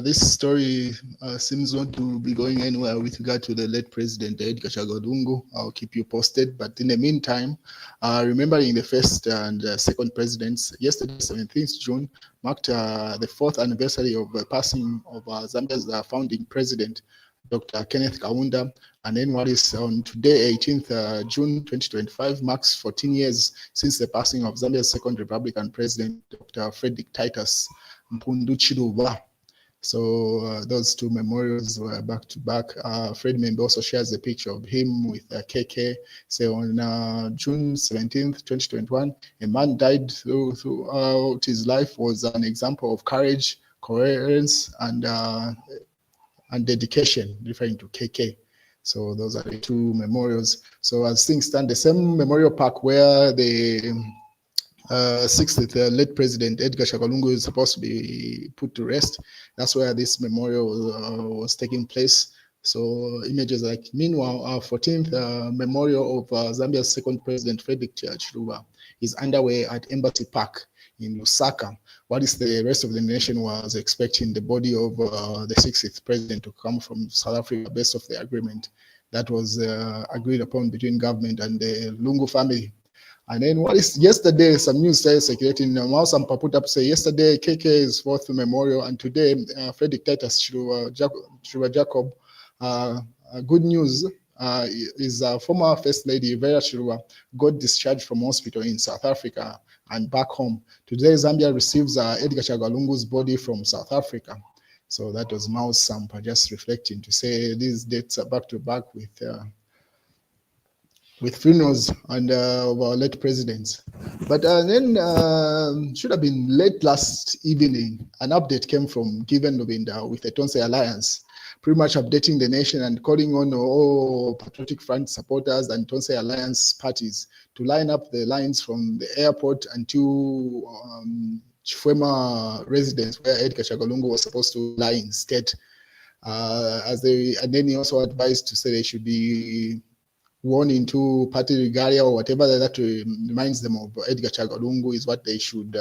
this story seems not to be going anywhere with regard to the late President Edgar Chagwa Lungu. I'll keep you posted. But in the meantime, remembering the first and second presidents, yesterday, 17th June, marked the fourth anniversary of the passing of Zambia's founding president, Dr. Kenneth Kaunda. And then what is on today, 18th June 2025, marks 14 years since the passing of Zambia's second Republican president, Dr. Frederick Titus Mpundu Chiluba. So those two memorials were back to back. Fred Membe also shares a picture of him with KK. So on June 17th, 2021, a man died throughout his life, was an example of courage, coherence, and dedication, referring to KK. So those are the two memorials. So as things stand, the same memorial park where the sixth late President Edgar Chagwa Lungu is supposed to be put to rest. That's where this memorial was taking place. So images like, meanwhile, our 14th memorial of Zambia's second president, Frederick Chiluba, is underway at Embassy Park in Lusaka. What is the rest of the nation was expecting the body of the 60th president to come from South Africa based off the agreement that was agreed upon between government and the Lungu family. And then what is yesterday, some news started circulating. Now some put up say yesterday KK's fourth memorial, and today Frederick Titus Chiluba Jacob. Good news is former First Lady Vera Chiluba got discharged from hospital in South Africa and back home. Today Zambia receives Edgar Chagwa Lungu's body from South Africa. So that was Mao Sampa just reflecting to say these dates are back to back with funerals and of our late presidents. But then should have been late last evening, an update came from Given Lubinda with the Tonse Alliance, pretty much updating the nation and calling on all Patriotic Front supporters and Tonse Alliance parties to line up the lines from the airport until Chifwema residence where Edgar Chagwa Lungu was supposed to lie instead. And then he also advised to say they should be worn into party regalia or whatever that reminds them of Edgar Chagwa Lungu is what they should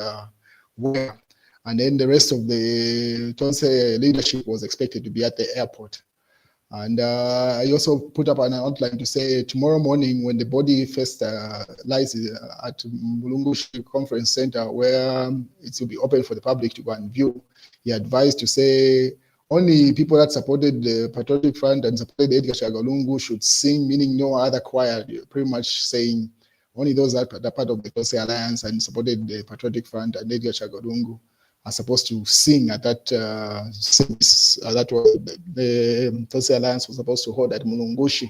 wear. And then the rest of the Tonse leadership was expected to be at the airport. And I also put up an outline to say tomorrow morning when the body first lies at Mulungu Conference Center where it will be open for the public to go and view, he advised to say only people that supported the Patriotic Front and supported Edgar Chagwa Lungu should sing, meaning no other choir, pretty much saying only those that are part of the Tonse Alliance and supported the Patriotic Front and Edgar Chagwa Lungu are supposed to sing at that service that was the Tonse Alliance was supposed to hold at Mulungushi.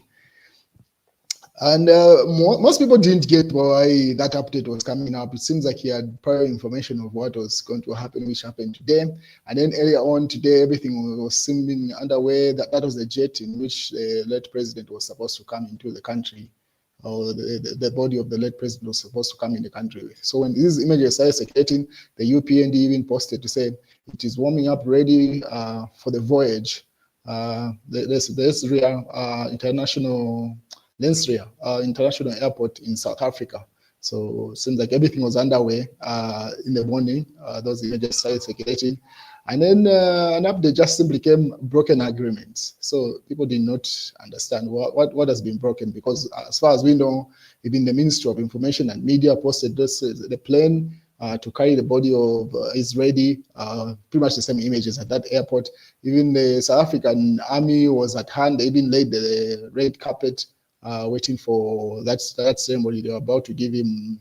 And most people didn't get why that update was coming up. It seems like he had prior information of what was going to happen, which happened today. And then earlier on today, everything was seeming underway. That was the jet in which the late president was supposed to come into the country, or the body of the late president was supposed to come in the country with. So when these images started circulating, the UPND even posted to say it is warming up ready for the voyage. There's real international Lensria International Airport in South Africa. So it seems like everything was underway in the morning. Those images started circulating. And then an update just simply came broken agreements. So people did not understand what has been broken, because as far as we know, even the Ministry of Information and Media posted this, the plane to carry the body of is ready, pretty much the same images at that airport. Even the South African Army was at hand. They even laid the red carpet waiting for that ceremony. They were about to give him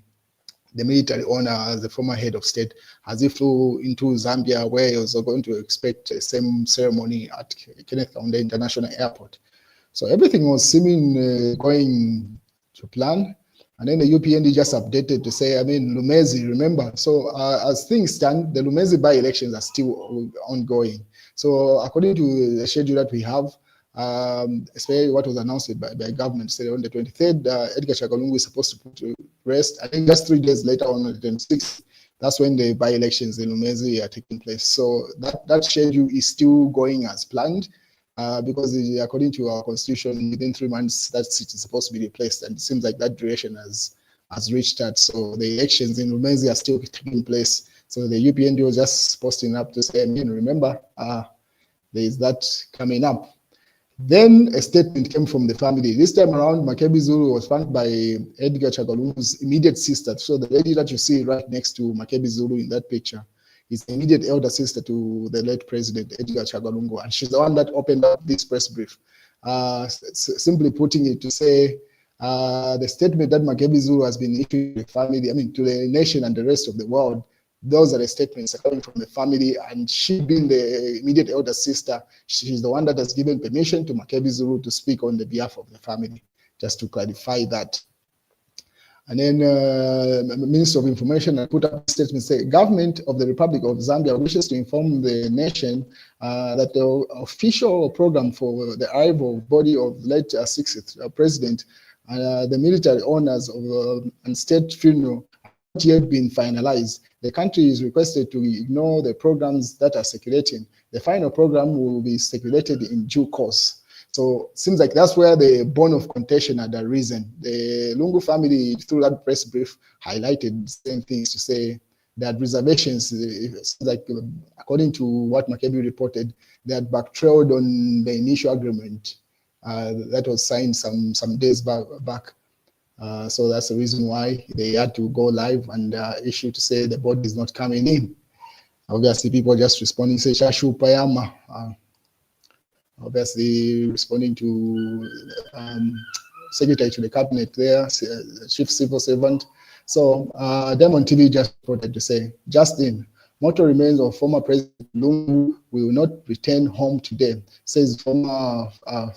the military honor as the former head of state, as he flew into Zambia, where he was going to expect the same ceremony at Kenneth Kaunda International Airport. So everything was seeming going to plan. And then the UPND just updated to say, I mean, Lumezi, remember. So as things stand, the Lumezi by-elections are still ongoing. So according to the schedule that we have, especially what was announced by government, said on the 23rd, Edgar Chagwa Lungu is supposed to put to rest. I think just 3 days later, on the 26th, that's when the by-elections in Lumezi are taking place. So that schedule is still going as planned, because according to our constitution, within 3 months, that seat is supposed to be replaced, and it seems like that duration has reached that. So the elections in Lumezi are still taking place. So the UPND was just posting up to say, I mean, remember, there is that coming up. Then a statement came from the family. This time around, Makebi Zulu was found by Edgar Chagwa-Lungu's immediate sister. So the lady that you see right next to Makebi Zulu in that picture is the immediate elder sister to the late president, Edgar Chagwa-Lungu, and she's the one that opened up this press brief, simply putting it to say the statement that Makebi Zulu has been issuing to the family, I mean, to the nation and the rest of the world, those are the statements coming from the family, and she being the immediate elder sister, she's the one that has given permission to Makebi Zulu to speak on the behalf of the family, just to clarify that. And then Minister of Information put up a statement saying, government of the Republic of Zambia wishes to inform the nation that the official program for the arrival of body of late 60th president and the military honors of and state funeral have not yet been finalized. The country is requested to ignore the programs that are circulating. The final program will be circulated in due course. So it seems like that's where the bone of contention had arisen. The Lungu family, through that press brief, highlighted the same things to say they had reservations. Like, according to what Makebi reported, they had backtrailed on the initial agreement that was signed some days back. So that's the reason why they had to go live and issue to say the body is not coming in. Obviously, people just responding, say, Shashu Payama. Obviously, responding to secretary to the cabinet there, chief civil servant. So Diamond TV just reported to say, Justin, mortal remains of former President Lungu will not return home today, says former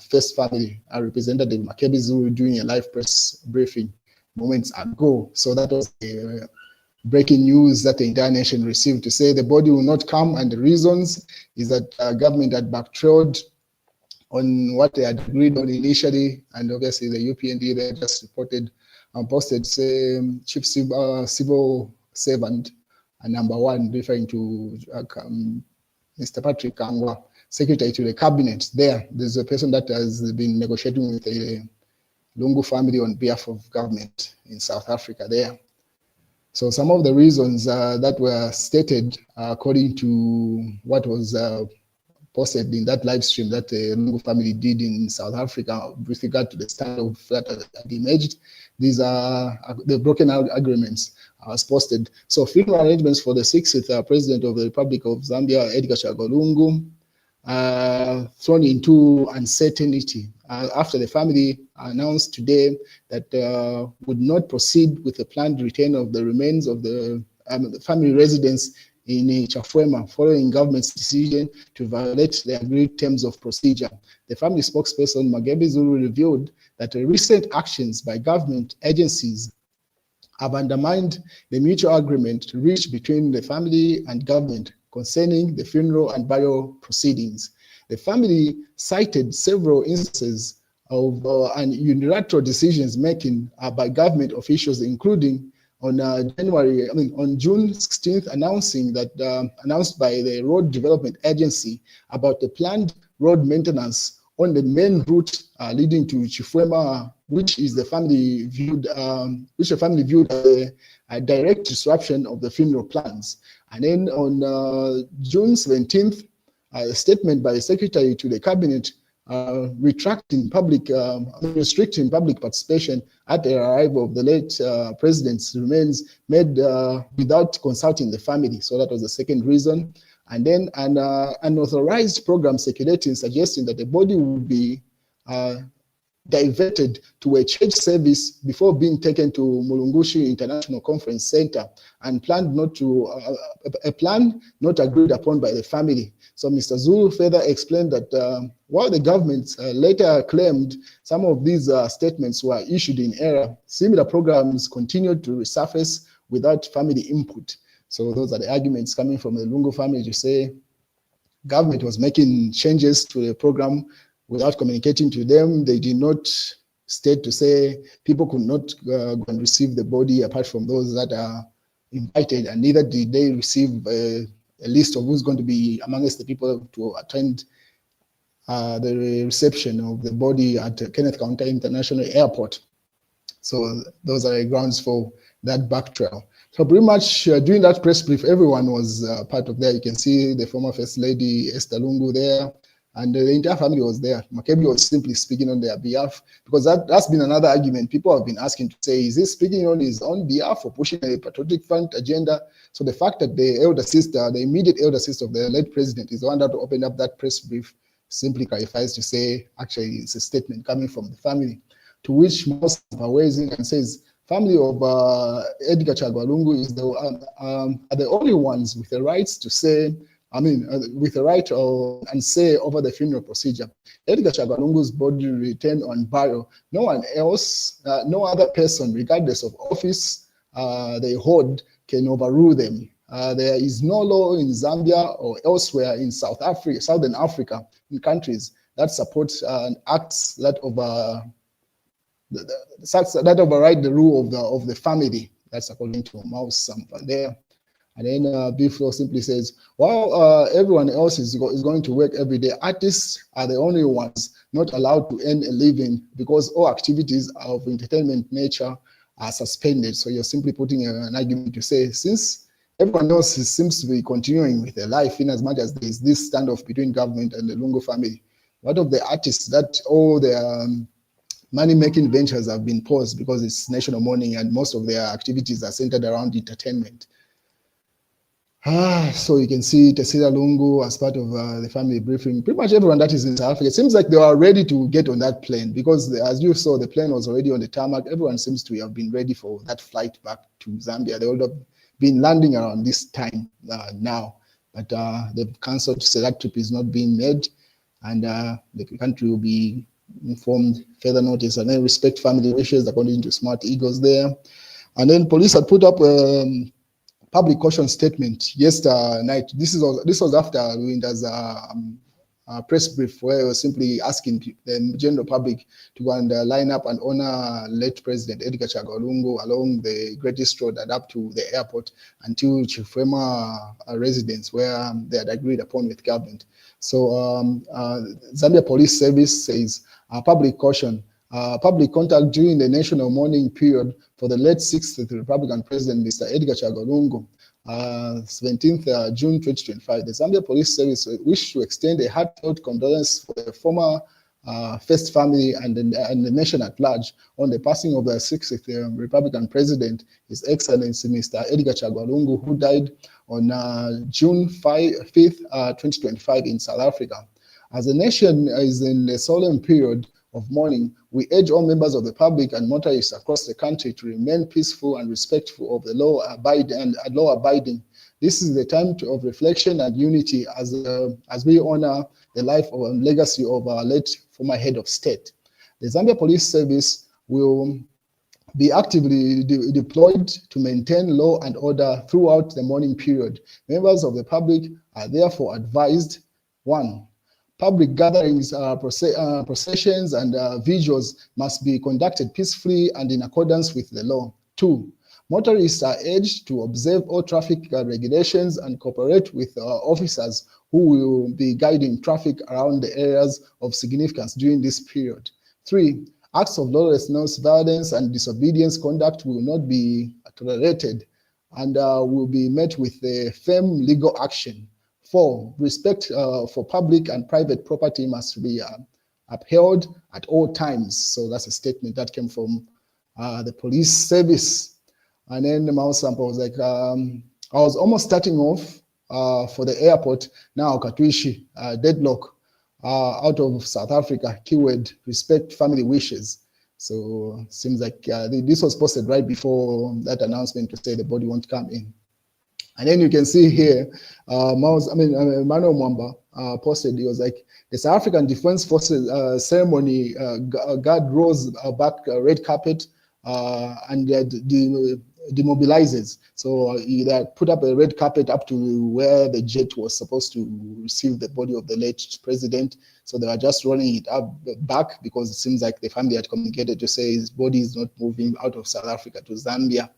First Family representative Makebi Zulu during a live press briefing moments ago. So that was the breaking news that the entire nation received to say the body will not come, and the reasons is that government had backtrailed on what they had agreed on initially, and obviously the UPND they just reported and posted, say, chief civil servant number one, referring to Mr. Patrick Kangwa, secretary to the cabinet. There's a person that has been negotiating with the Lungu family on behalf of government in South Africa there. So some of the reasons that were stated according to what was posted in that live stream that the Lungu family did in South Africa with regard to the standoff that had emerged. These are the broken agreements as posted. So funeral arrangements for the 60th president of the Republic of Zambia, Edgar Chagwa-Lungu, thrown into uncertainty after the family announced today that would not proceed with the planned return of the remains of the family residence in Chafwema, following government's decision to violate the agreed terms of procedure. The family spokesperson, Makebi Zulu, revealed that the recent actions by government agencies have undermined the mutual agreement reached between the family and government concerning the funeral and burial proceedings. The family cited several instances of unilateral decisions making by government officials, including on June 16th, announced by the Road Development Agency about the planned road maintenance on the main route leading to Chifwema, which the family viewed as a direct disruption of the funeral plans. And then on June 17th, a statement by the secretary to the cabinet restricting public participation at the arrival of the late president's remains made without consulting the family. So that was the second reason. And then an unauthorized program circulating suggesting that the body would be diverted to a church service before being taken to Mulungushi International Conference Center, and a plan not agreed upon by the family. So Mr. Zulu further explained that while the government later claimed some of these statements were issued in error, similar programs continued to resurface without family input. So those are the arguments coming from the Lungu family to say government was making changes to the program without communicating to them. They did not state to say people could not go and receive the body apart from those that are invited, and neither did they receive a list of who's going to be amongst the people to attend the reception of the body at Kenneth Kaunda International Airport. So those are the grounds for that back trail. So pretty much during that press brief, everyone was part of there. You can see the former First Lady Esther Lungu there. And the entire family was there. Makebi was simply speaking on their behalf, because that's been another argument people have been asking to say, is he speaking on his own behalf or pushing a patriotic front agenda? So the fact that the elder sister, the immediate elder sister of the late president, is the one that opened up that press brief simply clarifies to say, actually, it's a statement coming from the family, to which most weighs in and says, family of Edgar Chagwa Lungu is are the only ones with the rights to say, with the right and say over the funeral procedure. Edgar Chagwa Lungu's body returned on burial. No one else, no other person, regardless of office they hold, can overrule them. There is no law in Zambia or elsewhere in Southern Africa, in countries that support acts that override the rule of the family. That's according to Mouse Sampa there. And then Biflo simply says, while everyone else is going to work every day, artists are the only ones not allowed to earn a living because all activities of entertainment nature are suspended. So you're simply putting an argument to say, since everyone else seems to be continuing with their life in as much as there is this standoff between government and the Lungu family, what of the artists that all their money-making ventures have been paused because it's national mourning and most of their activities are centered around entertainment? So you can see Tessila Lungu as part of the family briefing. Pretty much everyone that is in South Africa, it seems like they are ready to get on that plane, because as you saw, the plane was already on the tarmac. Everyone seems to have been ready for that flight back to Zambia. They would have been landing around this time now, but they've cancelled, so that trip is not being made, and the country will be informed further notice. And then respect family wishes according to Smart Eagles there. And then police had put up public caution statement yesterday night. This was after Luinda's press brief, where he was simply asking the general public to go and line up and honor late President Edgar Chagwa Lungu along the Greatest Road and up to the airport until Chifwema residence, where they had agreed upon with government. So Zambia Police Service says public caution. Public contact during the national mourning period for the late 6th Republican President, Mr. Edgar Chagwa Lungu, 17th June 2025. The Zambia Police Service wish to extend a heartfelt condolence for the former First family and the nation at large on the passing of the 6th Republican President, His Excellency Mr. Edgar Chagwa Lungu, who died on June 5th, 2025 in South Africa. As the nation is in a solemn period of mourning, we urge all members of the public and motorists across the country to remain peaceful and respectful of the law abiding. This is the time of reflection and unity as we honor the life and legacy of our late former head of state. The Zambia Police Service will be actively deployed to maintain law and order throughout the mourning period. Members of the public are therefore advised: 1. Public gatherings, processions, and vigils must be conducted peacefully and in accordance with the law. 2. Motorists are urged to observe all traffic regulations and cooperate with officers who will be guiding traffic around the areas of significance during this period. 3. Acts of lawlessness, violence, and disobedience conduct will not be tolerated and will be met with a firm legal action. 4. Respect for public and private property must be upheld at all times. So that's a statement that came from the police service. And then the Mouse Sampa was like, I was almost starting off for the airport. Now Katwishi, deadlock out of South Africa, keyword, respect family wishes. So seems like this was posted right before that announcement to say the body won't come in. And then you can see here, Manuel Mwamba posted, he was like, the South African Defense Forces ceremony guard rolls back red carpet and demobilizes. So they put up a red carpet up to where the jet was supposed to receive the body of the late president. So they were just rolling it up back because it seems like the family had communicated to say his body is not moving out of South Africa to Zambia.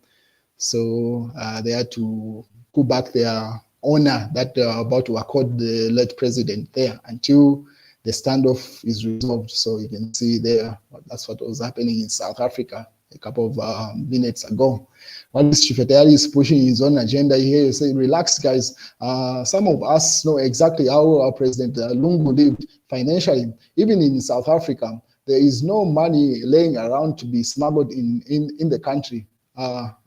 So they had to pull back their honor that they are about to accord the late president there until the standoff is resolved. So you can see there, that's what was happening in South Africa a couple of minutes ago. While Tshisekedi is pushing his own agenda here, you say, relax, guys. Some of us know exactly how our President Lungu lived financially. Even in South Africa, there is no money laying around to be smuggled in the country.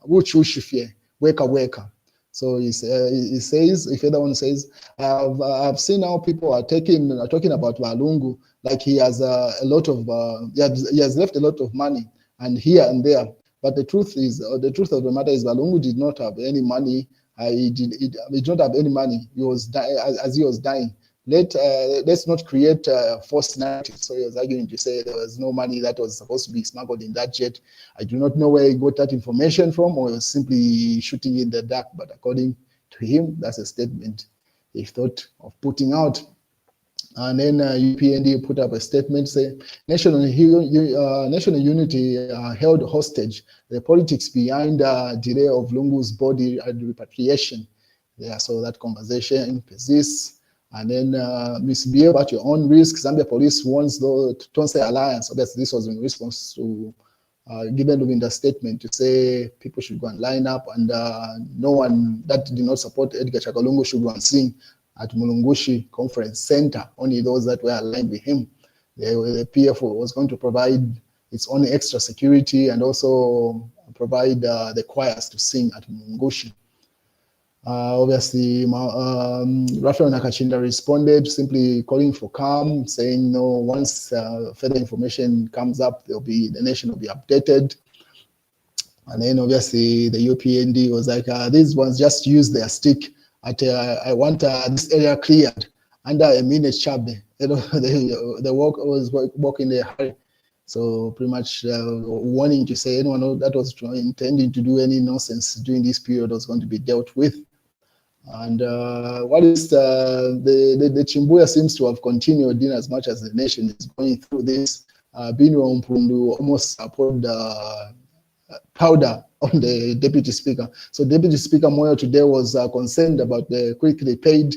Which weka. So he says, if anyone says, I've seen how people are talking about Lungu like he has a lot of, he has left a lot of money and here and there. But the truth of the matter is Lungu did not have any money. He did not have any money. He was as he was dying. Let's not create false narratives. So he was arguing to say there was no money that was supposed to be smuggled in that jet. I do not know where he got that information from, or he was simply shooting in the dark. But according to him, that's a statement he thought of putting out. And then UPND put up a statement saying national unity held hostage. The politics behind the delay of Lungu's body repatriation. Yeah, so that conversation persists. And then misbehave at your own risk. Zambia police warns the Tonse Alliance. So this was in response to given Luvinda's statement to say people should go and line up, and no one that did not support Edgar Chaka Lungu should go and sing at Mulungushi Conference Center. Only those that were aligned with him. The PFO was going to provide its own extra security and also provide the choirs to sing at Mulungushi. Obviously, Raphael Nakachinda responded, simply calling for calm, saying no. Once further information comes up, the nation will be updated. And then obviously the UPND was like, these ones just use their stick. I want this area cleared under a minute. Chabe, the work was working in a hurry. So pretty much warning to say anyone that was intending to do any nonsense during this period was going to be dealt with. And what is the Chimbuya seems to have continued in as much as the nation is going through this. Binwa Mpundu almost poured powder on the deputy speaker. So Deputy Speaker Moyo today was concerned about the quickly paid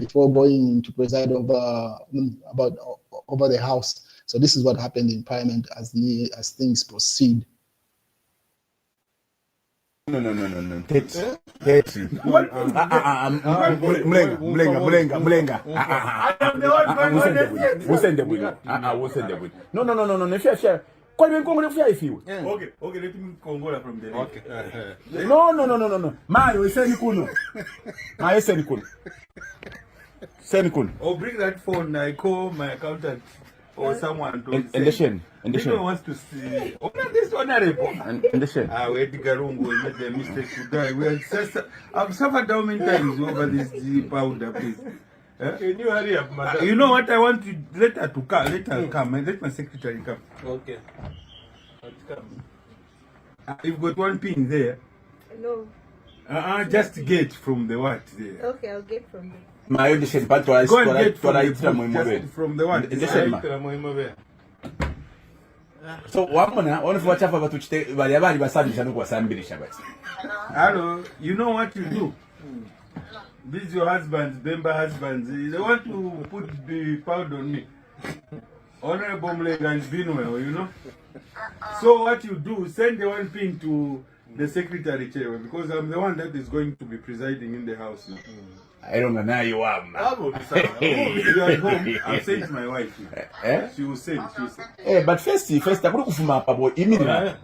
before going to preside over the House. So this is what happened in Parliament as things proceed. No. 30. Mlenga. No. Fair. Kwa hiyo Kongo nafia ifiwe. Okay, let me Kongola from the okay. No. Mayo iseni kuno. Send kuno. Or bring that phone, I call my accountant or someone to Endeshen. People wants to see. Oh, not this honorable. Endeshen. We had Garungo made the mistake to die. I've suffered how many times over this powder, please. Can you hurry up, madam? You know what I want to let her come and let my secretary come. Okay. Come. You've got one pin there. No. Just get from the what there. Okay, I'll get from there. My audition part was go and get from the what? So one of what happened to today, bali basabisha no kuwasambilisha basi. Hello, you know what you do? These your husbands, member husbands, they want to put the powder on me. Honorable Mlenga and Binwell, you know. So what you do, send the one pin to the secretary chair, because I'm the one that is going to be presiding in the house now. I don't know now you are. You are at home. I'll say to my wife. She will send. But first, I put kufuma pabo imina.